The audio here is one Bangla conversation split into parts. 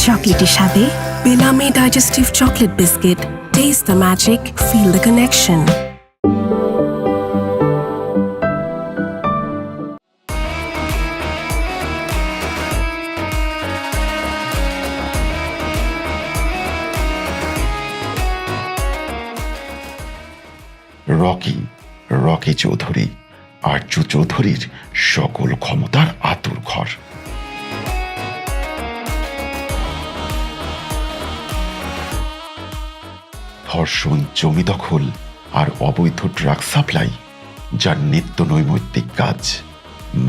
চকলেটি স্বাদে Bellamy digestive chocolate biscuit. Taste the magic, feel the connection. Rocky Chowdhury, Arya চৌধুরীর সকল ক্ষমতার আতুর ঘর। ধর্ষণ, জমি দখল আর অবৈধ ড্রাগ সাপ্লাই যার নিত্য নৈমিত্তিক কাজ।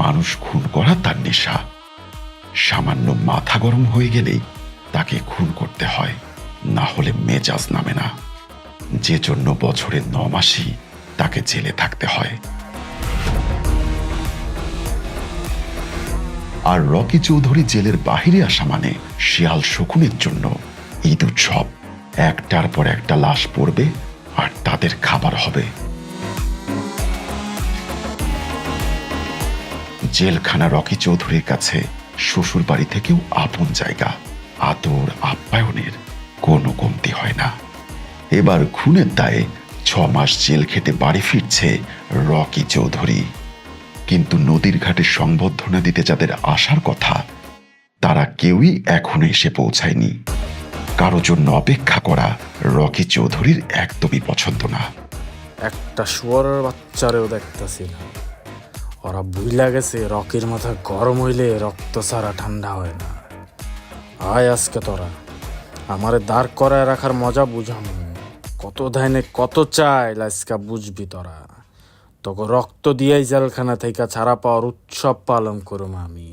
মানুষ খুন করা তার নেশা। সামান্য মাথা গরম হয়ে গেলেই তাকে খুন করতে হয়, না হলে মেজাজ নামে না, যে জন্য বছরে 9 মাসই তাকে জেলে থাকতে হয়। আর রকি চৌধুরী জেলের বাহিরে আসা মানে শিয়াল শকুনের জন্য ঈদ উৎসব। একটার পর একটা লাশ পড়বে আর তাদের খাবার হবে। জেলখানা রকি চৌধুরীর কাছে শ্বশুর বাড়ি থেকেও আপন জায়গা। আদর আপ্যায়নের কোনো কমতি হয় না। এবার খুনের দায়ে 6 মাস জেল খেটে বাড়ি ফিরছে রকি চৌধুরী। কিন্তু নদীর ঘাটে সংবর্ধনা দিতে যাদের আসার কথা, তারা কেউই এখনো এসে পৌঁছায়নি। কারো জন্য অপেক্ষা করা রকি চৌধুরীর একদমই পছন্দ না। একটা শুয়ারের বাচ্চারেও দেখতেছি না। ওরা বুইলা গেছে রকির মাথা গরম হইলে রক্ত ছাড়া ঠান্ডা হয় না। আয় আজকে তোরা আমারে দাঁড় করায় রাখার মজা বুঝাম। কত ধাইনে কত চাই আজকে বুঝবি তোরা। তোকে রক্ত দিয়াই জেলখানা থেকে ছাড়া পাওয়ার উৎসব পালন করুম আমি।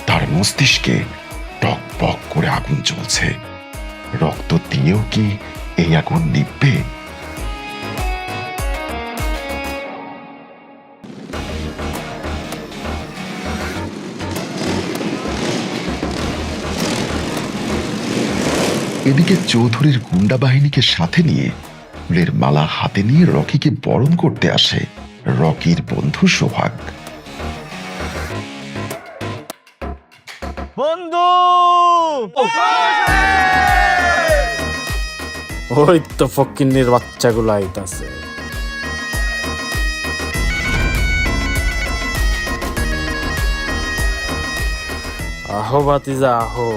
তার মস্তিষ্কে টক টক করে আগুন জ্বলছে। রক্ত দিয়েও কি এই আগুন নিভবে? এদিকে চৌধুরীর গুন্ডা বাহিনীকে সাথে নিয়ে ফুলের মালা হাতে নিয়ে রকিকে বরণ করতে আসে রকির বন্ধু সোহাগ। বন্ধু ওই তো ফকিন্নির বাচ্চাগুলো আইতাছে। আহো বাতিজা আহো,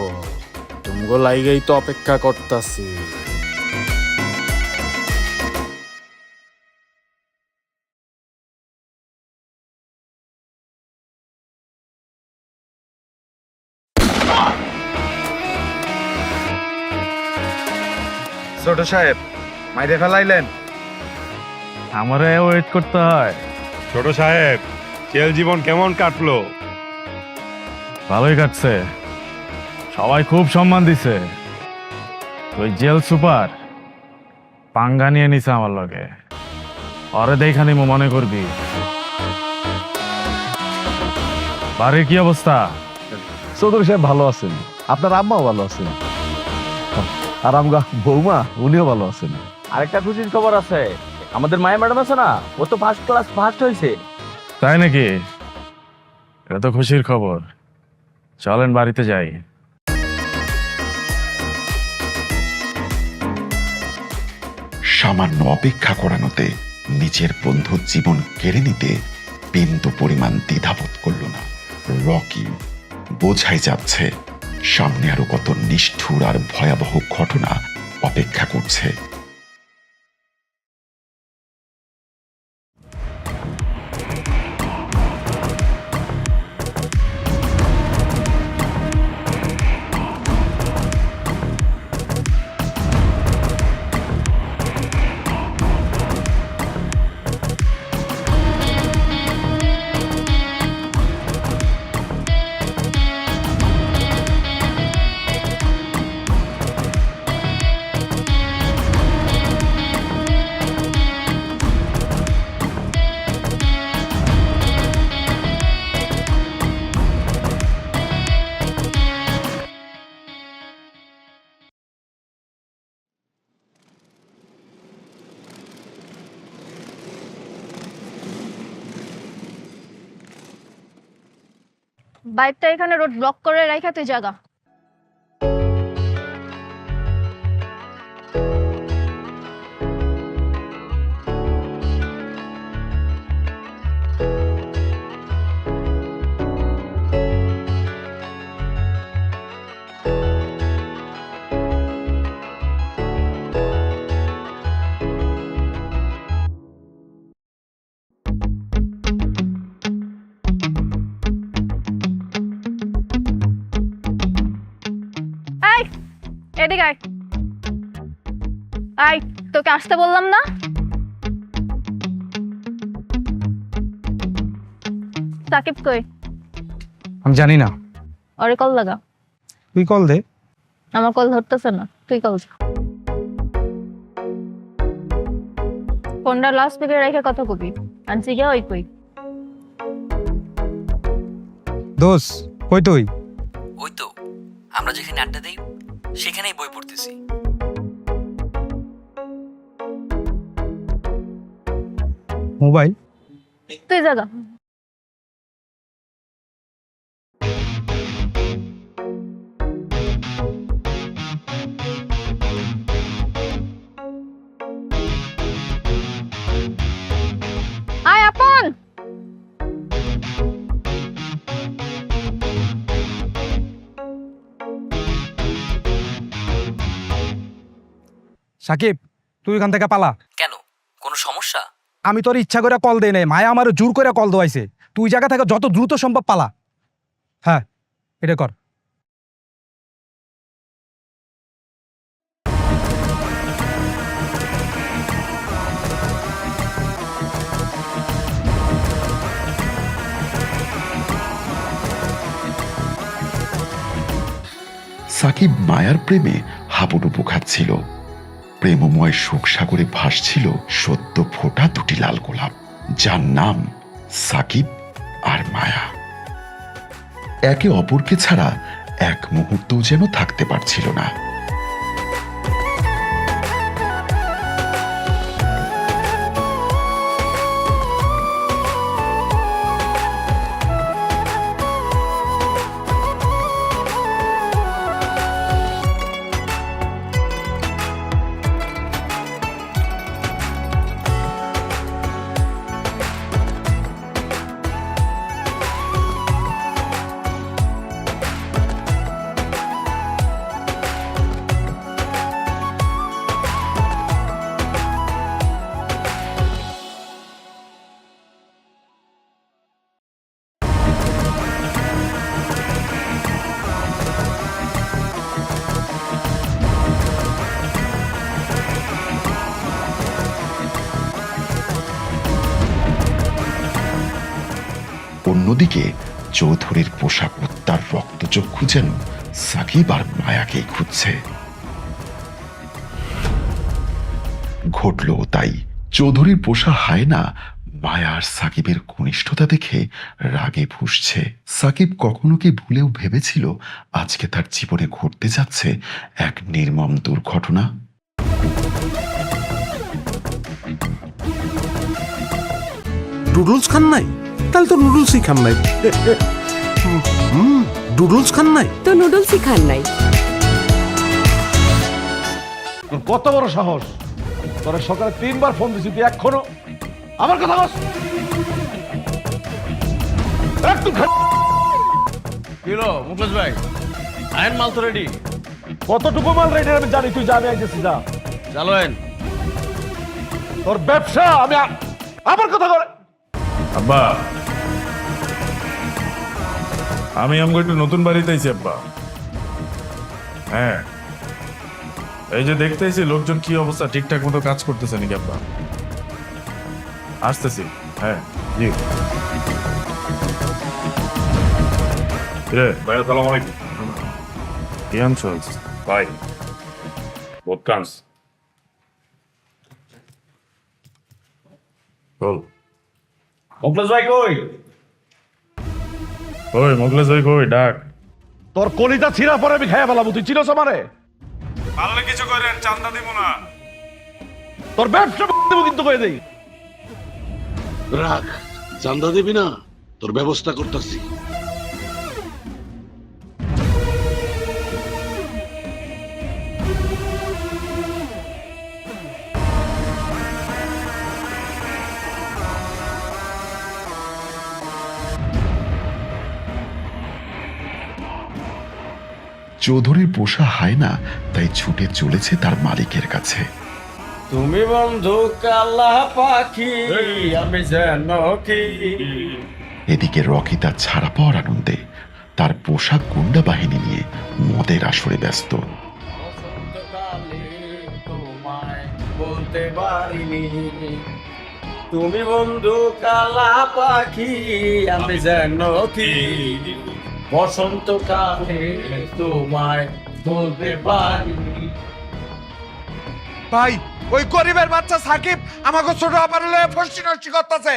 তুমগো লাইগেই তো অপেক্ষা করতাছি। ছোট সাহেব মাইরে ফেলাইলেন। আমারে ওয়েট করতে হয়। ছোট সাহেব, জেল জীবন কেমন কাটলো? ভালোই কাটছে, সবাই খুব সম্মান দিছে। ওই জেল সুপার পাঙ্গা নিয়ে নিছে আমার লগে। অরে দেখা নিমো মনে করবি। বাড়ির কি অবস্থা? চৌধুরী সাহেব ভালো আছেন, আপনার আম্মাও ভালো আছেন, আর আমগা বৌমা উনিও ভালো আছেন। আরেকটা খুশির খবর আছে, আমাদের মায়া ম্যাডাম আছে না, ও তো ফার্স্ট ক্লাস ফার্স্ট হয়েছে। তাই নাকি? এটা তো খুশির খবর। চলেন বাড়িতে যাই। সামান্য অপেক্ষা করানোতে নিজের বন্ধুর জীবন কেড়ে নিতে বিন্দু পরিমাণ দ্বিধাবোধ করল না রকি। বোঝাই যাচ্ছে সামনে আরো কত নিষ্ঠুর আর ভয়াবহ ঘটনা অপেক্ষা করছে। বাইকটা এখানে রোড ব্লক করে রাখা তুই জায়গা। এই এদিকে আয়। আয়, তোকে আসতে বললাম না? সাকিব কই? আমি জানি না। ওরে কল লাগা। তুই কল দে। আমার কল ধরতেছে না, তুই কল। ফোনটা লাস্ট স্পিকারে রেখে কথা কবি। আর জিগা ওই কই? দোস কই তুই? ওই তো আমরা যেখানে আড্ডা দেই সেখানেই বই পড়তেছি। মোবাইল? তুই জাগা। আয় আপন। সাকিব, তুই এখান থেকে পালা। কেন, কোনো সমস্যা? আমি তোর ইচ্ছা করে কল দেই নাই, মায়া আমার জোর করে কল দোয়াইছে। তুই জায়গা থেকে যত দ্রুত সম্ভব পালা। হ্যাঁ, এটা কর। সাকিব মায়ার প্রেমে হাবুডুবু খাচ্ছিল। প্রেমময় সুখ সাগরে ভাসছিল সদ্য ফোটা দুটি লাল গোলাপ, যার নাম সাকিব আর মায়া। একে অপরকে ছাড়া এক মুহূর্তও যেন থাকতে পারছিল না। অন্যদিকে চৌধুরীর পোষা কুত্তার রক্তচক্ষু যেন সাকিব আর মায়াকেই খুঁজছে। ঘটল তাই। চৌধুরীর পোষা হায়না মায়া আর সাকিবের ঘনিষ্ঠতা দেখে রাগে ফুঁসছে। সাকিব কখনো কি ভুলেও ভেবেছিল আজকে তার জীবনে ঘটতে যাচ্ছে এক নির্মম দুর্ঘটনা? নুডলস খান নাই? তাহলে তো নুডলসই খান নাই। নুডলস খান নাই তো নুডলসই খান নাই। কত বড় সাহস! তোরা সকালে 3 বার ফোন দিছি, তুই এখনো আমার কথা বস। একটু কিলো মুকেশ ভাই, আইন মাল তো রেডি। কতটুকু মাল রেডি আমি জানি, তুই যাবি আইতেছি যা। চালোয়েন তোর ব্যবসা আমি আমার কথা করে। আব্বা, আমি একটু নতুন বাড়িতে আইছি আব্বা। হ্যাঁ, এই যে দেখতেছি লোকজন কি অবস্থা, ঠিকঠাক মতো কাজ করতেছে নাকি আব্বা? আসতেছি। হ্যাঁ জি। ভাই আসসালামু আলাইকুম। কি আনছস ভাই বোটকান্স বল। মুকেশ ভাই কই? ওই মোগলেশ ভাই কই, ডাক। তোর কলিজা ছিঁড়া পরে আমি খাইয়া ফেলাবো, তুই চিনস আমারে? পারলে কিছু করেন, চান্দা দিব না। তোর ব্যবসা দেবো কিন্তু করে দেই। রাখ, চান্দা দিবি না, তোর ব্যবস্থা করতেছি। চৌধুরীর পোষা হায়না তাই ছুটে চলেছে তার মালিকের কাছে। তুমি বন্ধু কালা পাখি, আমি যেন কি। এদিকে রকি তার ছাড়া পাওয়ার আনন্দে তার পোষা গুন্ডা বাহিনী নিয়ে মদের আসরে ব্যস্ত। তোমায় বলতে পারিনি, তুমি বন্ধু কালা পাখি, আমি যেন কি। বসন্তকালে তোমায় বলতে পারিনি। ভাই ওই গরিবের বাচ্চা সাকিব আমাকে ছোট আপারে ফষ্টি নষ্টি করতেছে।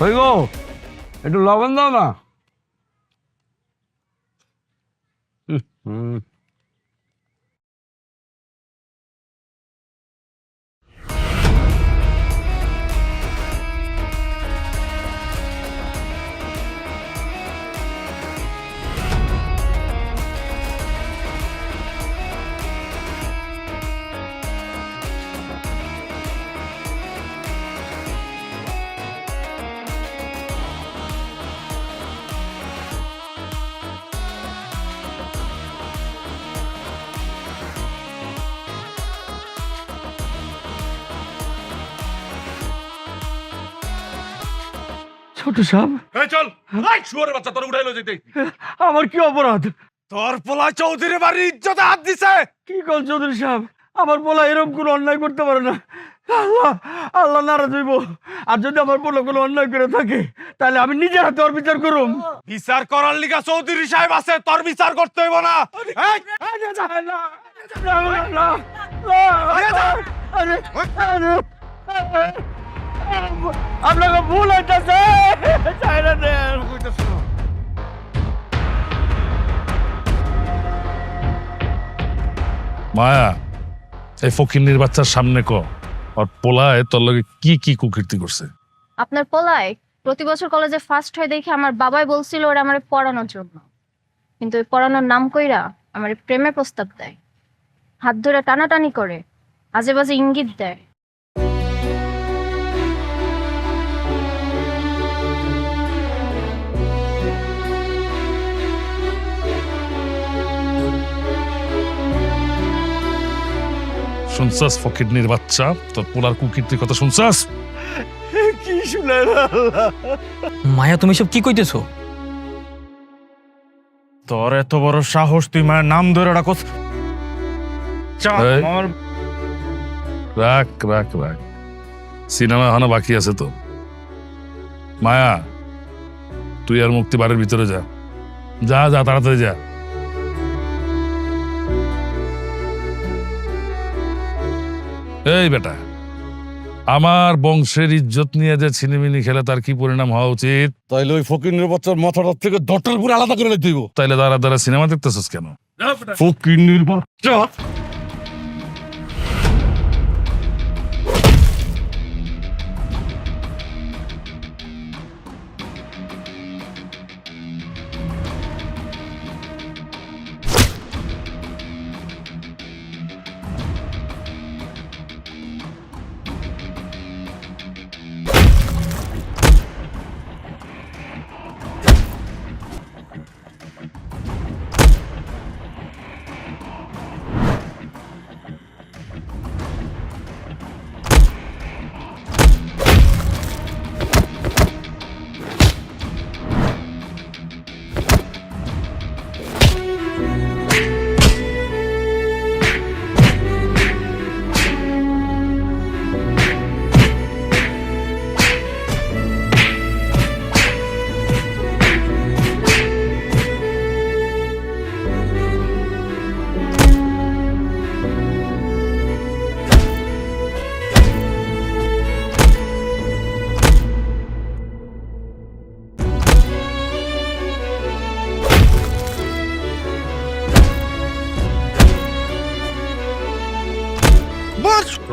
হই গো, একটু লবণ দাও না। ছোট সাহেব, চল শুয়ারের বাচ্চা তোর উঠাইলো যেতে। আমার কি অপরাধ? তোর পোলা চৌধুরী বাড়ির ইজ্জতে হাত দিছে। কি কল চৌধুরী সাহেব? আমার পোলা এরকম কোনো অন্যায় করতে পারে না। আল্লাহ আল্লাহ নারাজ হইব। আর যদি আমার পোলা কোনো অন্যায় করে থাকে তাহলে আমি নিজের হাতে ওর বিচার করুম। বিচার করার লিগা চৌধুরী সাহেব আছে, তোর বিচার করতে হইব না। আপনাকে ভুল হইতেছে। মায়া, এই ফকিন্নির বাচ্চার সামনে ক আর পোলায় তোর লগে কি কি কুকীর্তি করছে? আপনার পোলায় প্রতি বছর কলেজে ফার্স্ট হয় দেখে আমার বাবাই বলছিল ওরা আমার পড়ানোর জন্য, কিন্তু ওই পড়ানোর নাম কইরা আমার প্রেমের প্রস্তাব দেয়, হাত ধরে টানাটানি করে, আজে বাজে ইঙ্গিত দেয়। শুনছাস ফকিন্নির বাচ্চা, তোর পোলার কুকীর্তির কথা শুনছাস? কি শুনে মায়া, তুমি সব কি কইতেছো? তোর এত বড় সাহস, তুই মায়ের নাম ধরে রাখোস? এই, রাখ রাখ রাখ, সিনেমা এখনো বাকি আছে তো। মায়া, তুই আর মুক্তি বাড়ির ভিতরে যা, যা যা তাড়াতাড়ি যা। এই বেটা, আমার বংশের ইজ্জত নিয়ে যে ছিনিমিনি খেলে তার কি পরিণাম হওয়া উচিত? তাইলে ওই ফকিরের বাচ্চার মাথাটার থেকে দরটার পুরো আলাদা করে দিব। তাইলে দাঁড়া দাঁড়া সিনেমা দেখতেছিস কেন? ফকিরের বাচ্চা।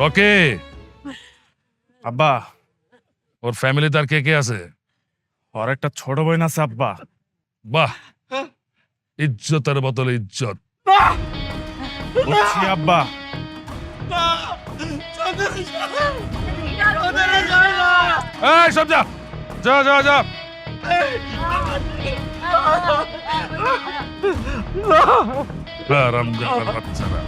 ওকে আব্বা ওর ফ্যামিলিতে আর কে কে আছে? ওর একটা ছোট বোন আছে আব্বা। বাহ, ইজ্জতের বদলে ইজ্জত। বুঝছি আব্বা। এই সব যা যা যা যা। হারামজাদার বাচ্চারা।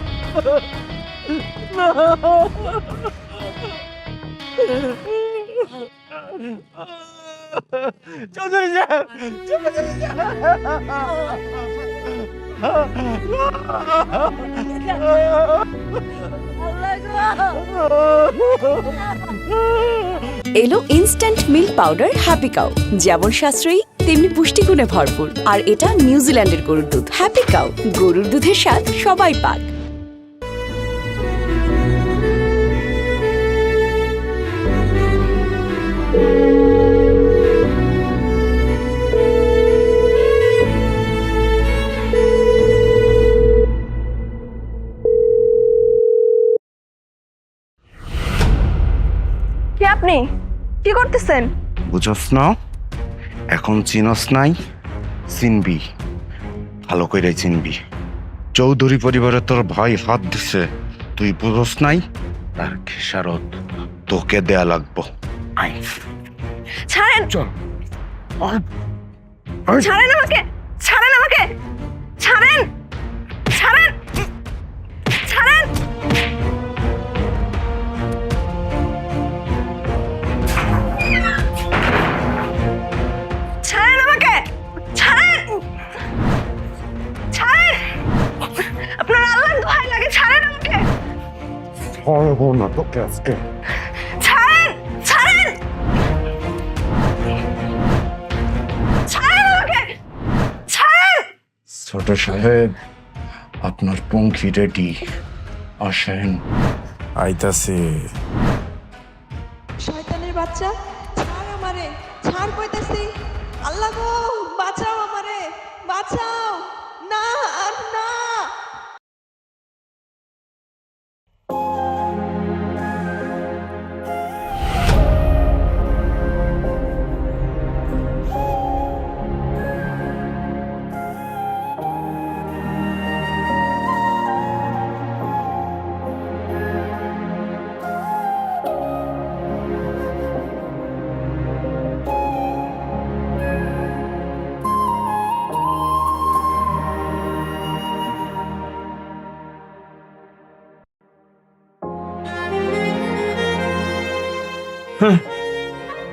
চৌধুরী সাহেব, এলো instant milk powder happy cow, যেমন সাশ্রয়ী তেমনি পুষ্টিগুণে ভরপুর। আর এটা নিউজিল্যান্ডের গরুর দুধ। হ্যাপি কাউ, গরুর দুধের স্বাদ সবাই পাক। কে আপনি? কি করতেছেন? বুঝস না, এখন চিনস নাই, চিনবি, ভালো করে চিনবি। চৌধুরী পরিবারে তোর ভাই হাত দিছে, তুই বুঝস নাই, তার খেসারত তোকে দেয়া লাগবো। আই ছাড়েন, চল, ছাড়েন আমাকে, ছাড়েন আমাকে, ছাড়েন, ছাড়েন, ছাড়েন। ছাড়েন আমাকে, ছাড়েন, ছাড়েন। আপনার আল্লাহর দোহাই লাগে, ছাড়েন আমাকে। ছাড়বো না তোকে আজকে। ছাড়েন, ছাড়েন, ছাড়েন আমাকে, ছাড়েন। ছোট সাহেব, আপনার পঙ্খী রেডি, আসেন। আইতাছে। শয়তানের বাচ্চা, ছাড় আমারে, ছাড় কইতাছি। আল্লাহ গো, বাঁচাও আমারে, বাঁচাও। না আর না।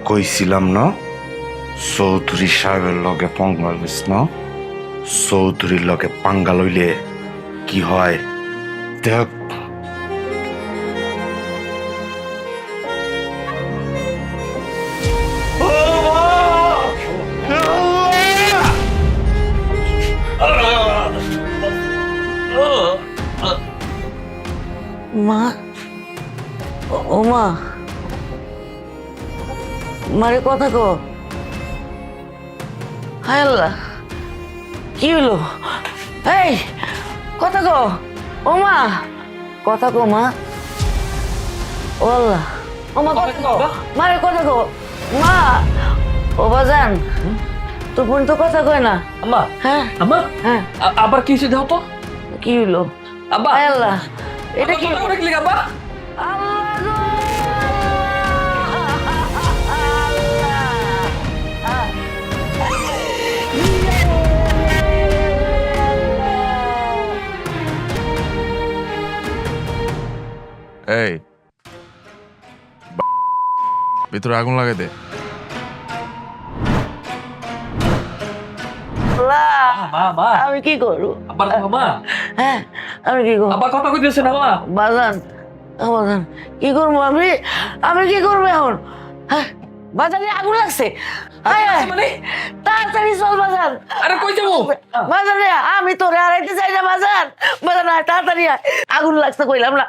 কইছিলাম না, চৌধুরী সাহেবের লগে পঙ্গা লইস না। চৌধুরীর লগে পাঙ্গা লইলে কি হয় দেখ। মা, ও মা, মারে কথা কো। হায় আল্লাহ, কি হলো? এই কথা কো, ও মা, কথা কো মা। ও আল্লাহ, ও মা কথা কো, মারে কথা কো। মা, ও বাজান, তোর বোন তো কথা কয় না। আম্মা, হ্যাঁ আম্মা, হ্যাঁ, আবার কি হয়েছে দাও তো। কি হলো? আব্বা, হায় আল্লাহ, এটা কি? করে গেলি আব্বা? আল্লাহ গো! এই ভিতরে আগুন লাগাই দে। আল্লাহ, আমি কি করবো? আব্বার মা, হ্যাঁ, আমি কি করবো? আব্বা কথা কইতেছে না মা। বাজান, বাজান, কি করবো আমি? আমি কি করবো এখন? হ্যাঁ, বাজারে আগুন লাগছে। মানে তাড়াতাড়ি চল বাজার। আরে কই যাবো? বাজারে আমি তোরে হারাইতে চাই না বাজার। বাজার আয়, তাড়াতাড়ি আয়। আগুন লাগছে কইলাম না।